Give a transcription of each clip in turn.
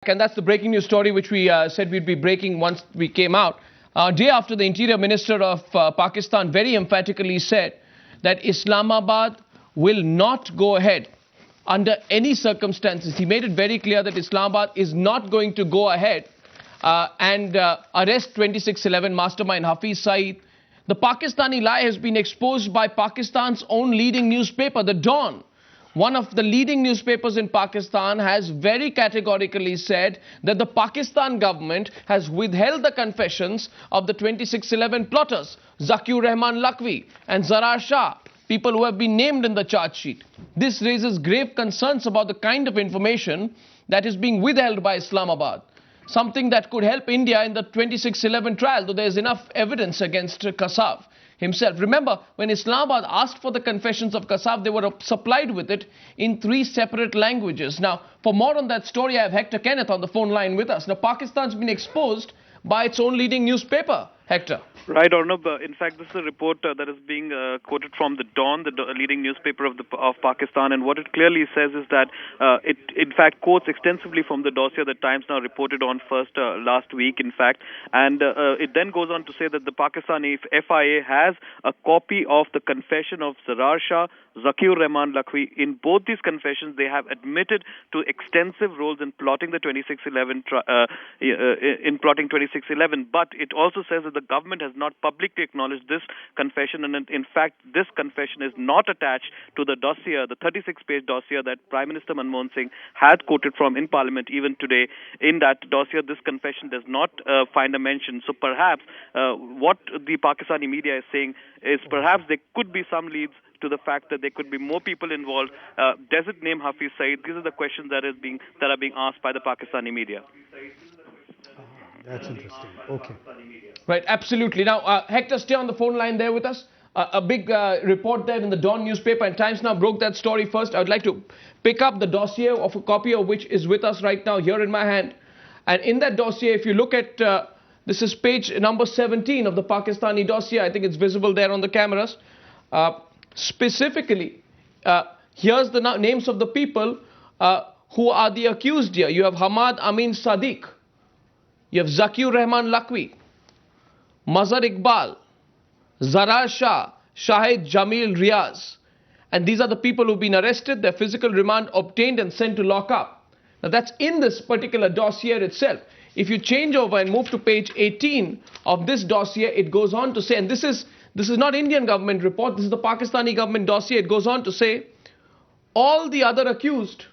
And that's the breaking news story which we said we'd be breaking once we came out. Day after the Interior Minister of Pakistan very emphatically said that Islamabad will not go ahead under any circumstances. He made it very clear that Islamabad is not going to go ahead and arrest 2611 mastermind Hafiz Saeed. The Pakistani lie has been exposed by Pakistan's own leading newspaper, The Dawn. One of the leading newspapers in Pakistan has very categorically said that the Pakistan government has withheld the confessions of the 2611 plotters, Zakir Rahman Lakhvi and Zarar Shah, people who have been named in the charge sheet. This raises grave concerns about the kind of information that is being withheld by Islamabad, something that could help India in the 2611 trial, though there is enough evidence against Kassav himself. Remember, when Islamabad asked for the confessions of Kassav, they were supplied with it in 3 separate languages. Now, for more on that story, I have Hector Kenneth on the phone line with us. Now, Pakistan's been exposed by its own leading newspaper. Hector. Right, Arnab. In fact, this is a report that is being quoted from The Dawn, the leading newspaper of Pakistan, and what it clearly says is that it, in fact, quotes extensively from the dossier that Times Now reported on first last week, in fact, and it then goes on to say that the Pakistani FIA has a copy of the confession of Zarar Shah, Zakir Rahman Lakhvi. In both these confessions, they have admitted to extensive roles in plotting the 2611, but it also says that the government has not publicly acknowledged this confession, and in fact, this confession is not attached to the dossier, the 36-page dossier that Prime Minister Manmohan Singh had quoted from in Parliament even today. In that dossier, this confession does not find a mention. So perhaps what the Pakistani media is saying is perhaps there could be some leads to the fact that there could be more people involved. Does it name Hafiz Saeed? These are the questions that are being asked by the Pakistani media. That's interesting. Okay. Right, absolutely. Now, Hector, stay on the phone line there with us. A big report there in the Dawn newspaper, and Times Now broke that story first. I would like to pick up the dossier of a copy of which is with us right now here in my hand. And in that dossier, if you look at, this is page number 17 of the Pakistani dossier. I think it's visible there on the cameras. Specifically, here's the names of the people who are the accused here. You have Hamad Amin Sadiq. You have Zakir Rahman Lakhvi, Mazhar Iqbal, Zarar Shah, Shahid Jamil Riaz. And these are the people who've been arrested, their physical remand obtained and sent to lock up. Now that's in this particular dossier itself. If you change over and move to page 18 of this dossier, it goes on to say, and this is not Indian government report, this is the Pakistani government dossier. It goes on to say, all the other accused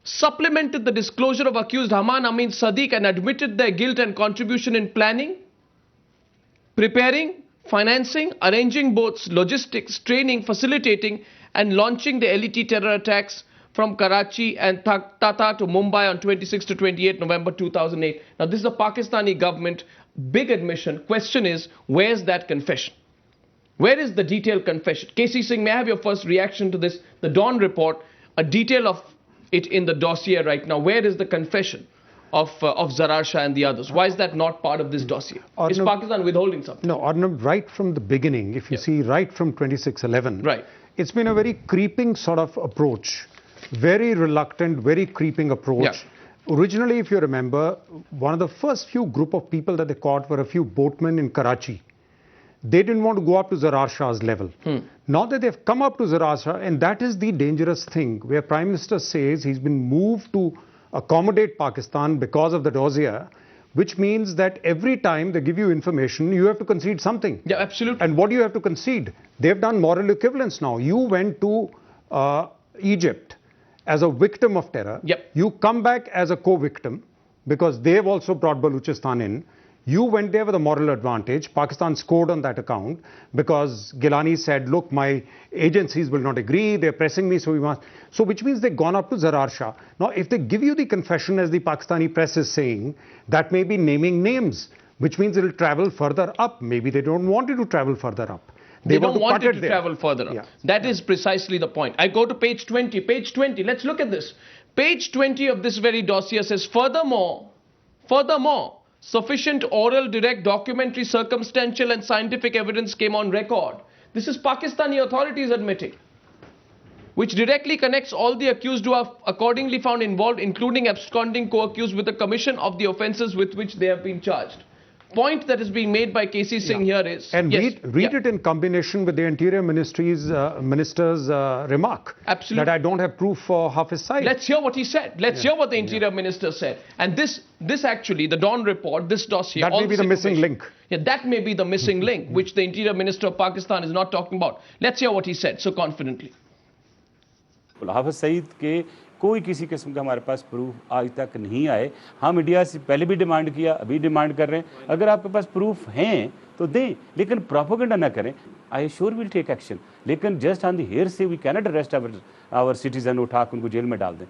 supplemented the disclosure of accused Hamad Amin Sadiq and admitted their guilt and contribution in planning, preparing, financing, arranging boats, logistics, training, facilitating and launching the LET terror attacks from Karachi and Tata to Mumbai on 26 to 28 November 2008. Now this is the Pakistani government, big admission. Question is, where's that confession? Where is the detailed confession? KC Singh, may I have your first reaction to this? The Dawn report, a detail of it in the dossier right now. Where is the confession of Zarar Shah and the others? Why is that not part of this dossier? Is Pakistan withholding something? No, Arnab, right from the beginning, if you see right from 2611, right, it's been a very creeping sort of approach. Very reluctant, very creeping approach. Yeah. Originally, if you remember, one of the first few group of people that they caught were a few boatmen in Karachi. They didn't want to go up to Zarar Shah's level. Now that they've come up to Zarar Shah, and that is the dangerous thing, where Prime Minister says he's been moved to accommodate Pakistan because of the dossier, which means that every time they give you information, you have to concede something. Yeah, absolutely. And what do you have to concede? They've done moral equivalence now. You went to Egypt as a victim of terror. Yep. You come back as a co-victim because they've also brought Baluchistan in. You went there with a moral advantage. Pakistan scored on that account because Gilani said, look, my agencies will not agree. They're pressing me, so we must. So which means they've gone up to Zarar Shah. Now, if they give you the confession, as the Pakistani press is saying, that may be naming names, which means it will travel further up. Maybe they don't want it to travel further up. They don't want it to travel further up. Yeah. That is precisely the point. I go to page 20. Page 20, let's look at this. Page 20 of this very dossier says, furthermore, sufficient oral, direct, documentary, circumstantial and scientific evidence came on record. This is Pakistani authorities admitting which directly connects all the accused who are accordingly found involved, including absconding co-accused, with the commission of the offences with which they have been charged. Point that is being made by KC Singh here is... And yes, read it in combination with the Interior Minister's remark. Absolutely. That I don't have proof for Hafiz Saeed. Let's hear what he said. Let's hear what the Interior Minister said. And this actually, the Dawn report, this dossier... That may be the missing link. Yeah, that may be the missing link, which the Interior Minister of Pakistan is not talking about. Let's hear what he said so confidently. Hafiz Saeed के कोई किसी किस्म का हमारे पास proof आज तक नहीं आए। हम मीडिया से पहले भी डिमांड किया, अभी डिमांड कर रहे हैं। अगर आपके पास प्रूफ हैं तो दें, लेकिन प्रोपेगेंडा ना करें। I sure will take action, लेकिन just on the hearsay we cannot arrest our citizen, उठा के उनको जेल में डाल दें।